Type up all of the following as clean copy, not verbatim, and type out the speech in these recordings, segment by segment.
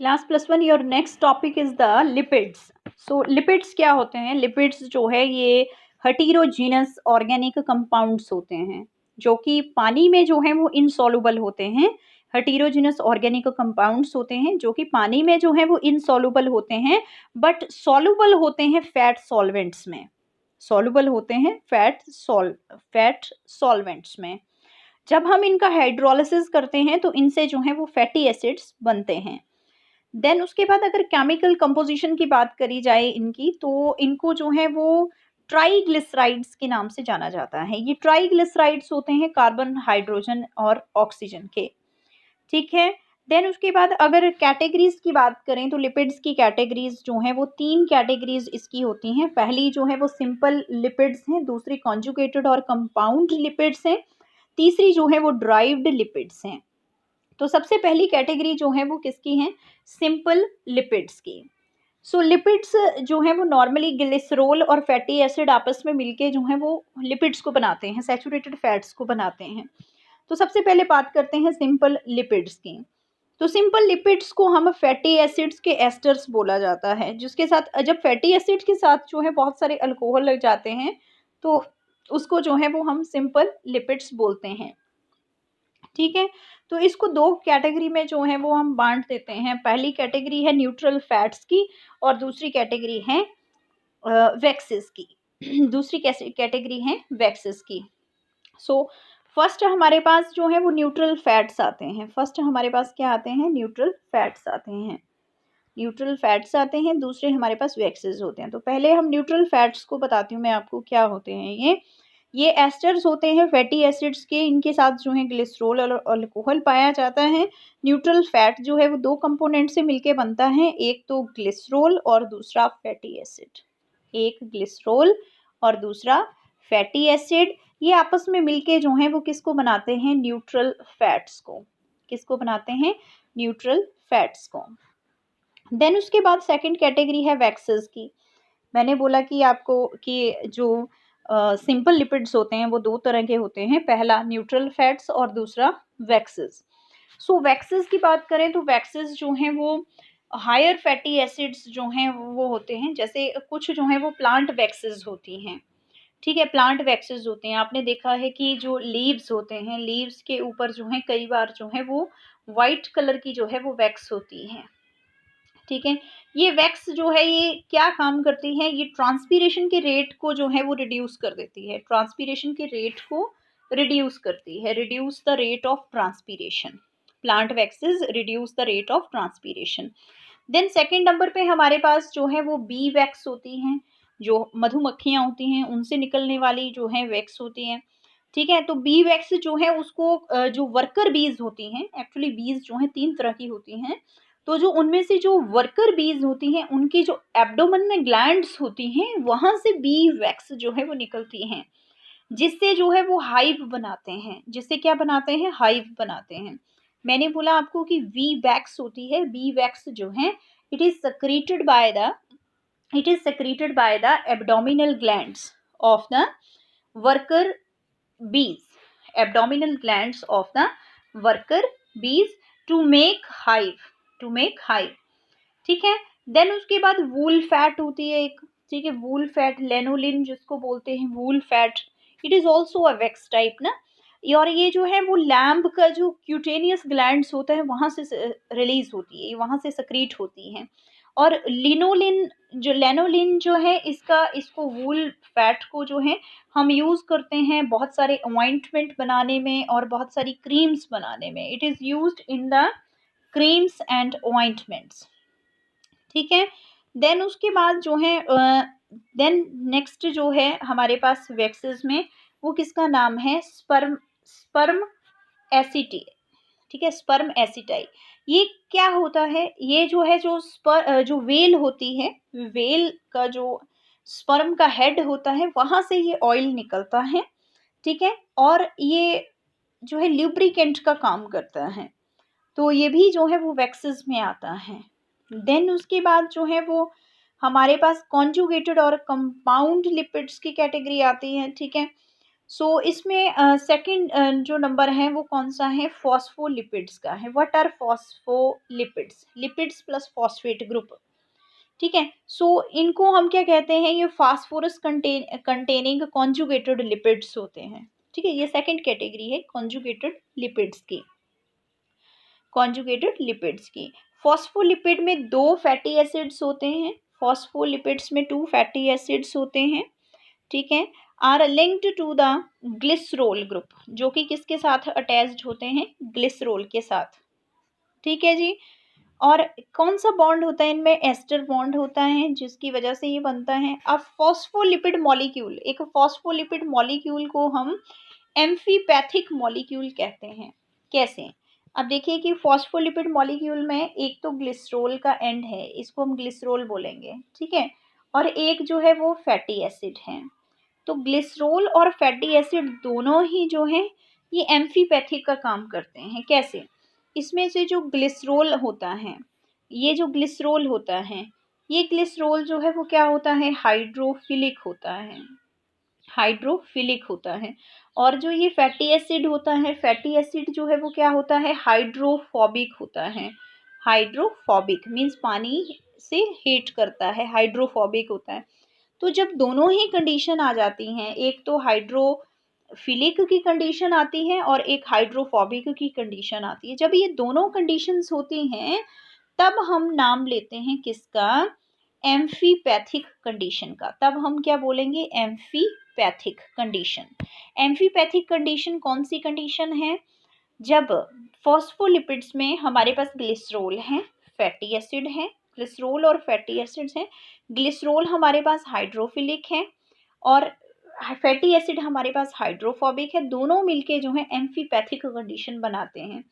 Class +1 your next topic is the lipids. So lipids क्या होते हैं? लिपिड्स जो है ये हेटेरोजीनस ऑर्गेनिक कंपाउंड्स होते हैं जो कि पानी में जो है वो इनसॉल्युबल होते हैं। हेटेरोजीनस ऑर्गेनिक कंपाउंड्स होते हैं जो कि पानी में जो है वो इनसॉल्युबल होते हैं, बट सॉल्युबल होते हैं फैट सॉल्वेंट्स में। सॉल्युबल होते हैं फैट सॉल्वेंट्स में। जब हम इनका हाइड्रोलिसिस करते हैं तो इनसे जो है वो फैटी एसिड्स बनते हैं। देन उसके बाद अगर केमिकल कंपोजिशन की बात करी जाए इनकी, तो इनको जो है वो ट्राइग्लिसराइड्स के नाम से जाना जाता है। ये ट्राइग्लिसराइड्स होते हैं कार्बन, हाइड्रोजन और ऑक्सीजन के। ठीक है। देन उसके बाद अगर कैटेगरीज की बात करें तो लिपिड्स की कैटेगरीज जो हैं वो 3 कैटेगरीज इसकी होती हैं। पहली जो है वो सिंपल लिपिड्स हैं, दूसरी कॉन्जुगेटेड और कंपाउंड लिपिड्स हैं, तीसरी जो है वो ड्राइव्ड लिपिड्स हैं। तो सबसे पहली कैटेगरी जो है वो किसकी है? सिंपल लिपिड्स की। सो लिपिड्स जो है वो नॉर्मली ग्लिसरॉल और फैटी एसिड आपस में मिलके जो है वो लिपिड्स को बनाते हैं, सैचुरेटेड फैट्स को बनाते हैं। तो सबसे पहले बात करते हैं सिंपल लिपिड्स की। तो सिंपल लिपिड्स को हम फैटी एसिड्स के एस्टर्स बोला जाता है, जिसके साथ जब फैटी एसिड के साथ जो है बहुत सारे अल्कोहल लग जाते हैं तो उसको जो है वो हम सिंपल लिपिड्स बोलते हैं। ठीक है। तो इसको 2 कैटेगरी में जो है वो हम बांट देते हैं। पहली कैटेगरी है न्यूट्रल फैट्स की और दूसरी कैटेगरी है वैक्सेस की। दूसरी कैटेगरी है वैक्सेस की। सो फर्स्ट हमारे पास जो है वो न्यूट्रल फैट्स आते हैं। फर्स्ट हमारे पास क्या आते हैं? न्यूट्रल फैट्स आते हैं। न्यूट्रल फैट्स आते हैं, दूसरे हमारे पास वैक्सेस होते हैं। तो पहले हम न्यूट्रल फैट्स को बताती हूँ मैं आपको क्या होते हैं। ये एस्टर्स होते हैं फैटी एसिड्स के, इनके साथ जो है ग्लिसरॉल और अल्कोहल पाया जाता है। न्यूट्रल फैट जो है वो 2 कंपोनेंट से मिलके बनता है, एक तो ग्लिसरॉल और दूसरा फैटी एसिड। एक ग्लिसरॉल और दूसरा फैटी एसिड, ये आपस में मिलके जो है वो किसको बनाते हैं? न्यूट्रल फैट्स को। किसको बनाते हैं? न्यूट्रल फैट्स को। देन उसके बाद सेकंड कैटेगरी है वैक्सेस की। मैंने बोला कि आपको कि जो सिंपल लिपिड्स होते हैं वो 2 तरह के होते हैं, पहला न्यूट्रल फैट्स और दूसरा वैक्सेस। सो वैक्सेस की बात करें तो वैक्सेस जो हैं वो हायर फैटी एसिड्स जो हैं वो होते हैं। जैसे कुछ जो हैं वो प्लांट वैक्सेस होती हैं। ठीक है, प्लांट वैक्सेस होते हैं। आपने देखा है कि जो लीव्स होते हैं, लीव्स के ऊपर जो है कई बार जो है वो वाइट कलर की जो है वो वैक्स होती है। ठीक है। ये वैक्स जो है ये क्या काम करती है? ये ट्रांसपीरेशन के रेट को जो है वो रिड्यूस कर देती है। ट्रांसपीरेशन के रेट को रिड्यूस करती है। Reduce the rate of transpiration. Plant waxes reduce the rate of transpiration. Then second number पे हमारे पास जो है वो बी वैक्स होती हैं। जो मधुमक्खियाँ होती हैं उनसे निकलने वाली जो है वैक्स होती हैं। ठीक है। तो बी वैक्स जो है उसको जो वर्कर बीज होती हैं, एक्चुअली बीज जो है 3 तरह की होती हैं। तो जो उनमें से जो वर्कर बीज होती हैं उनकी जो एब्डोमेन में ग्लैंड्स होती हैं वहां से बी वैक्स जो है वो निकलती हैं, जिससे जो है वो हाइव बनाते हैं। जिससे क्या बनाते हैं? हाइव बनाते हैं। मैंने बोला आपको कि वी वैक्स होती है, बी वैक्स जो है it is secreted by the it is secreted by the abdominal glands of the worker bees. Abdominal glands of the worker bees to make hive। ठीक है। देन उसके बाद वूल फैट होती है एक। ठीक है, वूल फैट, लेनोलिन जिसको बोलते हैं wool fat, it is also a wax type ना। और ये जो है वो लैम्ब का जो क्यूटेनियस ग्लैंड्स होता है वहां से रिलीज होती है, ये वहां से सक्रीट होती है। और लिनोलिन जो लेनोलिन जो है इसको वूल फैट को जो है हम यूज करते हैं बहुत सारे ऑइंटमेंट बनाने में और बहुत सारी क्रीम्स बनाने में। It is used in the creams and ointments. ठीक है। देन उसके बाद जो है देन नेक्स्ट जो है हमारे पास वैक्सेस में वो किसका नाम है? स्पर्म एसिटी। ठीक है, स्पर्म एसिटाई। ये क्या होता है? ये जो है जो वेल होती है, वेल का जो स्पर्म का हेड होता है वहां से ये ऑयल निकलता है। ठीक है। और ये जो है ल्यूब्रिकेंट का काम करता है। तो ये भी जो है वो वैक्सेस में आता है। देन उसके बाद जो है वो हमारे पास कॉन्जुगेटेड और कंपाउंड लिपिड्स की कैटेगरी आती है। ठीक है। सो इसमें सेकंड जो नंबर है वो कौन सा है, फॉस्फोलिपिड्स का है। What are phospholipids, lipids plus phosphate group, ठीक है। सो इनको हम क्या कहते हैं, ये फास्फोरस कंटेनिंग कॉन्जुगेटेड लिपिड्स होते हैं, ठीक है। ये सेकंड कैटेगरी है कॉन्जुगेटेड लिपिड्स की, कॉन्जुगेटेड लिपिड्स की। फॉस्फोलिपिड में दो फैटी एसिड्स होते हैं, फॉस्फोलिपिड्स में टू फैटी एसिड्स होते हैं, ठीक है। Are linked to the glycerol group, जो कि किसके साथ अटैच्ड होते हैं, ग्लिसरोल के साथ, ठीक है जी। और कौन सा बॉन्ड होता है इनमें, एस्टर बॉन्ड होता है, जिसकी वजह से ये बनता है। अब फॉस्फोलिपिड मॉलिक्यूल, एक फॉस्फोलिपिड मॉलिक्यूल को हम एम्फीपैथिक मॉलिक्यूल कहते हैं। कैसे, अब देखिए कि फॉस्फोलिपिड मॉलिक्यूल में एक तो ग्लिसरोल का एंड है, इसको हम ग्लिसरोल बोलेंगे, ठीक है, और एक जो है वो फैटी एसिड है। तो ग्लिसरोल और फैटी एसिड दोनों ही जो है ये एम्फीपैथिक का काम करते हैं। कैसे, इसमें से जो ग्लिसरोल होता है, ये जो ग्लिसरोल होता है, ये ग्लिसरोल जो है वो क्या होता है, हाइड्रोफिलिक होता है, हाइड्रोफिलिक होता है। और जो ये फैटी एसिड होता है, फैटी एसिड जो है वो क्या होता है, हाइड्रोफोबिक होता है। हाइड्रोफोबिक मीन्स पानी से हेट करता है, हाइड्रोफोबिक होता है। तो जब दोनों ही कंडीशन आ जाती हैं, एक तो हाइड्रोफिलिक की कंडीशन आती है और एक हाइड्रोफोबिक की कंडीशन आती है, जब ये दोनों कंडीशंस होती हैं तब हम नाम लेते हैं किसका, एम्फीपैथिक कंडीशन का। तब हम क्या बोलेंगे, एम्फीपैथिक कंडीशन। एम्फीपैथिक कंडीशन कौन सी कंडीशन है, जब फॉस्फोलिपिड्स में हमारे पास ग्लिसरोल है, फैटी एसिड है, ग्लिसरोल और फैटी एसिड्स हैं। ग्लिसरोल हमारे पास हाइड्रोफिलिक है और फैटी एसिड हमारे पास हाइड्रोफोबिक है, दोनों मिलके जो है एम्फीपैथिक कंडीशन बनाते हैं।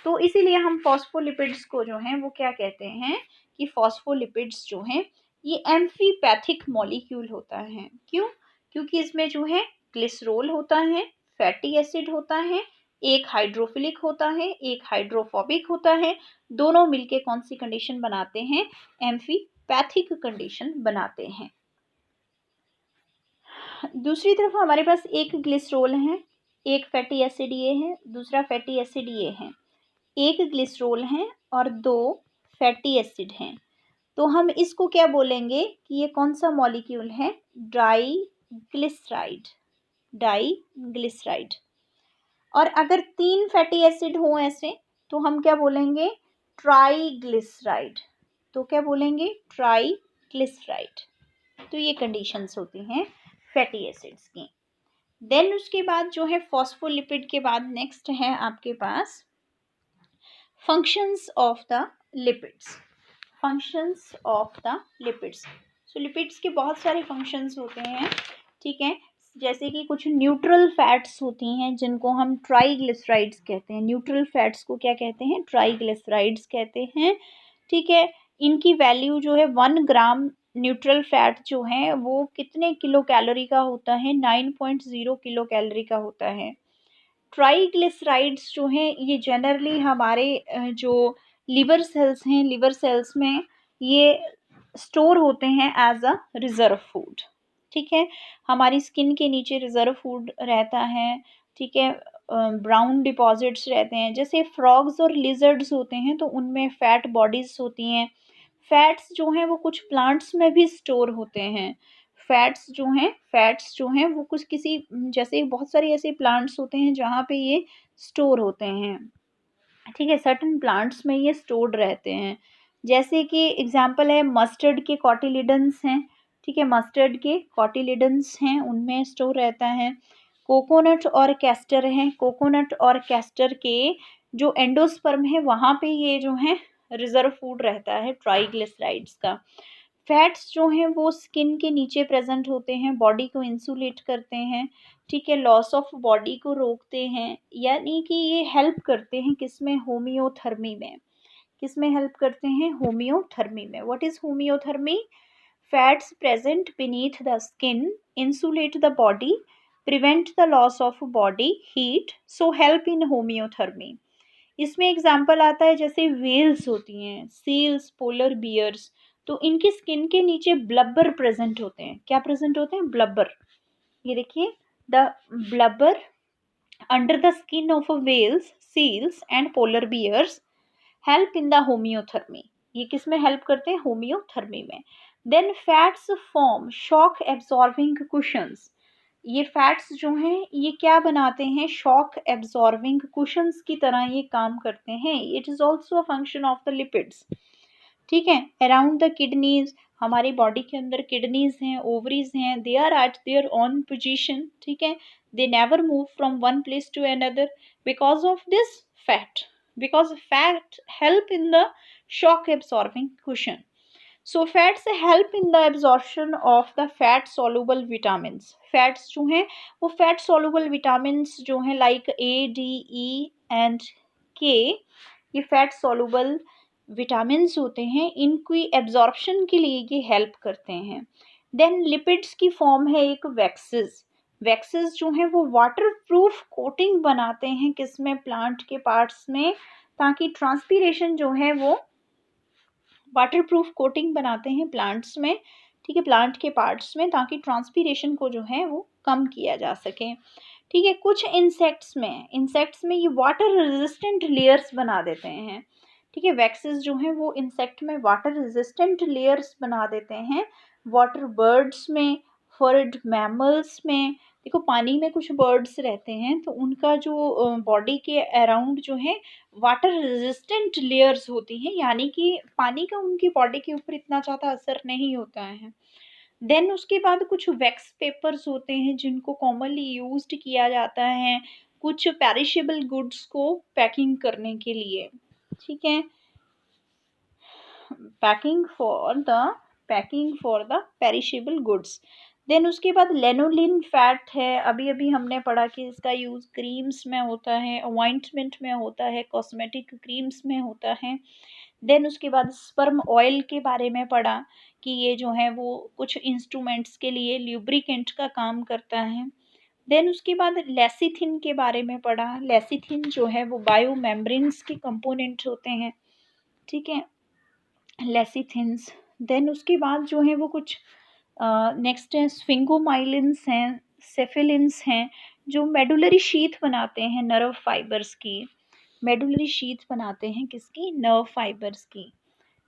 तो इसीलिए हम फॉस्फोलिपिड्स को जो है वो क्या कहते हैं कि फॉस्फोलिपिड्स जो हैं ये एम्फीपैथिक मॉलिक्यूल होता है। क्यों, क्योंकि इसमें जो है ग्लिसरोल होता है, फैटी एसिड होता है, एक हाइड्रोफिलिक होता है, एक हाइड्रोफोबिक होता है, दोनों मिलके कौन सी कंडीशन बनाते हैं, एम्फीपैथिक कंडीशन बनाते हैं। दूसरी तरफ हमारे पास एक ग्लिसरोल है, एक फैटी एसिड ये है, दूसरा फैटी एसिड ये है। एक ग्लिसरोल है और दो फैटी एसिड हैं। तो हम इसको क्या बोलेंगे कि ये कौन सा मॉलिक्यूल है, डाइग्लिसराइड, डाइग्लिसराइड। और अगर तीन फैटी एसिड हो ऐसे तो हम क्या बोलेंगे, ट्राइग्लिसराइड। तो क्या बोलेंगे, ट्राइग्लिसराइड। तो ये कंडीशंस होती हैं फैटी एसिड्स की। देन उसके बाद जो है फॉस्फोलिपिड के बाद नेक्स्ट है आपके पास functions of the lipids, functions of the lipids. So lipids के बहुत सारे फंक्शंस होते हैं, ठीक है। जैसे कि कुछ न्यूट्रल फैट्स होती हैं जिनको हम ट्राइग्लिसराइड्स कहते हैं। न्यूट्रल फैट्स को क्या कहते हैं, ट्राइग्लिसराइड्स कहते हैं, ठीक है। इनकी वैल्यू जो है 1 ग्राम न्यूट्रल फैट जो है वो कितने किलो कैलोरी का होता है, 9.0 किलो कैलोरी का होता है। ट्राइग्लिसराइड्स जो हैं ये जनरली हमारे जो लिवर सेल्स हैं, लिवर सेल्स में ये स्टोर होते हैं एज अ रिजर्व फूड, ठीक है। हमारी स्किन के नीचे रिजर्व फूड रहता है, ठीक है। ब्राउन डिपॉजिट्स रहते हैं, जैसे फ्रॉग्स और लिजर्ड्स होते हैं तो उनमें फैट बॉडीज होती हैं। फैट्स जो हैं वो कुछ प्लांट्स में भी स्टोर होते हैं। फैट्स जो हैं वो कुछ किसी जैसे बहुत सारे ऐसे प्लांट्स होते हैं जहाँ पे ये स्टोर होते हैं, ठीक है। सर्टेन प्लांट्स में ये स्टोर्ड रहते हैं, जैसे कि एग्जांपल है मस्टर्ड के कॉटिलिडन्स हैं, ठीक है। मस्टर्ड के कॉटिलिडन्स हैं उनमें स्टोर रहता है। कोकोनट और कैस्टर हैं, कोकोनट और कैस्टर के जो एंडोस्पर्म है वहाँ पे ये जो है रिजर्व फूड रहता है ट्राइग्लिसराइड्स का। फैट्स जो हैं वो स्किन के नीचे प्रेजेंट होते हैं, बॉडी को इंसुलेट करते हैं, ठीक है। लॉस ऑफ बॉडी को रोकते हैं, यानी कि ये हेल्प करते हैं किसमें, होमियोथर्मी में। किसमें हेल्प करते हैं, होमियोथर्मी में। What is homeothermy, fats present beneath the skin insulate the body, prevent the loss of body heat, so help in homeothermy. इसमें एग्जाम्पल आता है जैसे वेल्स होती हैं, सील्स, पोलर बियर्स, तो इनकी स्किन के नीचे ब्लबर प्रेजेंट होते हैं। क्या प्रेजेंट होते हैं, ब्लबर। ये देखिए the blubber under the skin of whales, seals and polar bears help in the homeothermy. ये किस में हेल्प करते हैं? होम्योथर्मी में। Then fats form shock absorbing cushions. ये फैट्स जो हैं ये क्या बनाते हैं? शॉक एब्जॉर्बिंग कुशंस की तरह ये काम करते हैं। It is also a function of the lipids. ठीक है। अराउंड द किडनीज, हमारी बॉडी के अंदर किडनीज हैं, ओवरीज हैं, they are at their own position. ठीक है। They never move from one place to another because of this fat, because fat help in the shock absorbing cushion. So fats help in the absorption of the fat soluble vitamins. Fats जो हैं वो fat soluble vitamins जो हैं like A, D, E and K, ये fat soluble vitamins होते हैं, इनकी absorption के लिए ये help करते हैं. Then lipids की form है एक waxes. वैक्सेस जो हैं वो वाटर प्रूफ कोटिंग बनाते हैं किसमें? प्लांट के पार्ट्स में, ताकि ट्रांसपीरेशन जो है वो वाटर प्रूफ कोटिंग बनाते हैं प्लांट्स में। ठीक है, प्लांट के पार्ट्स में, ताकि ट्रांसपीरेशन को जो है वो कम किया जा सके। ठीक है। कुछ इंसेक्ट्स में ये वाटर रेजिस्टेंट लेयर्स बना देते हैं। ठीक है, वैक्सेस जो हैं वो इंसेक्ट में वाटर रेजिस्टेंट लेयर्स बना देते हैं। वाटर बर्ड्स में, फर्ड मैमल्स में, देखो पानी में कुछ बर्ड्स रहते हैं तो उनका जो बॉडी के अराउंड जो है वाटर रेजिस्टेंट लेयर्स होती हैं, यानी कि पानी का उनकी बॉडी के ऊपर इतना ज़्यादा असर नहीं होता है। देन उसके बाद कुछ वैक्स पेपर्स होते हैं जिनको कॉमनली यूज्ड किया जाता है कुछ पेरिशेबल गुड्स को पैकिंग करने के लिए। ठीक है, packing for the perishable goods. देन उसके बाद लेनोलिन फैट है, अभी अभी हमने पढ़ा कि इसका यूज़ क्रीम्स में होता है, ऑइंटमेंट में होता है, कॉस्मेटिक क्रीम्स में होता है। देन उसके बाद स्पर्म ऑयल के बारे में पढ़ा कि ये जो है वो कुछ इंस्ट्रूमेंट्स के लिए ल्यूब्रिकेंट का काम करता है। देन उसके बाद लेसिथिन के बारे में पढ़ा। लेसिथिन जो है वो बायो मेम्ब्रेन्स के कंपोनेंट होते हैं। ठीक है, लेसिथिन्स। देन उसके बाद जो है वो कुछ नेक्स्ट है स्फिंगोमाइलिन्स हैं, सेफिलिन्स हैं, जो मेडुलरी शीथ बनाते हैं नर्व फाइबर्स की। मेडुलरी शीथ बनाते हैं किसकी? नर्व फाइबर्स की।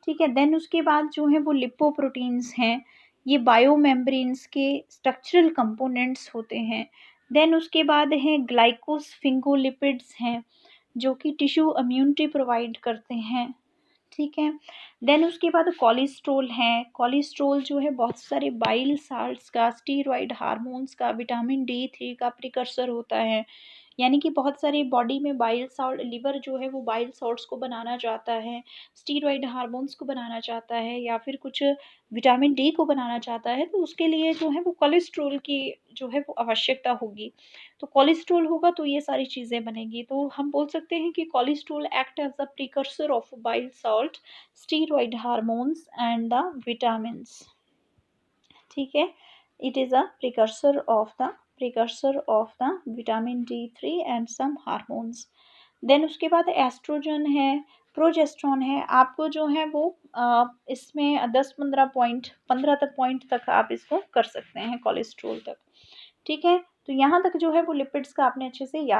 ठीक है। देन उसके बाद जो है वो लिपोप्रोटीन्स हैं, ये बायो मेम्ब्रेन्स के स्ट्रक्चरल कंपोनेंट्स होते हैं। देन उसके बाद है ग्लाइकोस्फिंगोलिपिड्स हैं जो कि टिश्यू इम्यूनिटी प्रोवाइड करते हैं। ठीक है। देन उसके बाद कोलेस्ट्रोल है। कोलेस्ट्रोल जो है बहुत सारे बाइल साल्ट्स का, स्टीरॉयड हार्मोन्स का, विटामिन D3 का प्रिकर्सर होता है। यानी कि बहुत सारी बॉडी में बाइल साल्ट, लिवर जो है वो बाइल साल्ट्स को बनाना चाहता है, स्टीरॉयड हार्मोन्स को बनाना चाहता है, या फिर कुछ विटामिन D को बनाना चाहता है, तो उसके लिए जो है वो कोलेस्ट्रोल की जो है वो आवश्यकता होगी। तो कोलेस्ट्रोल होगा तो ये सारी चीज़ें बनेंगी। तो हम बोल सकते हैं कि cholesterol act as the precursor of bile salt, steroid hormones and the vitamins. ठीक है, it is a precursor of the vitamin D3 and some hormones. देन उसके बाद एस्ट्रोजन है, प्रोजेस्ट्रॉन है। आपको जो है वो इसमें 10-15 पॉइंट, 15 तक पॉइंट तक आप इसको कर सकते हैं कोलेस्ट्रोल तक। ठीक है, तो यहाँ तक जो है वो लिपिड्स का आपने अच्छे से याद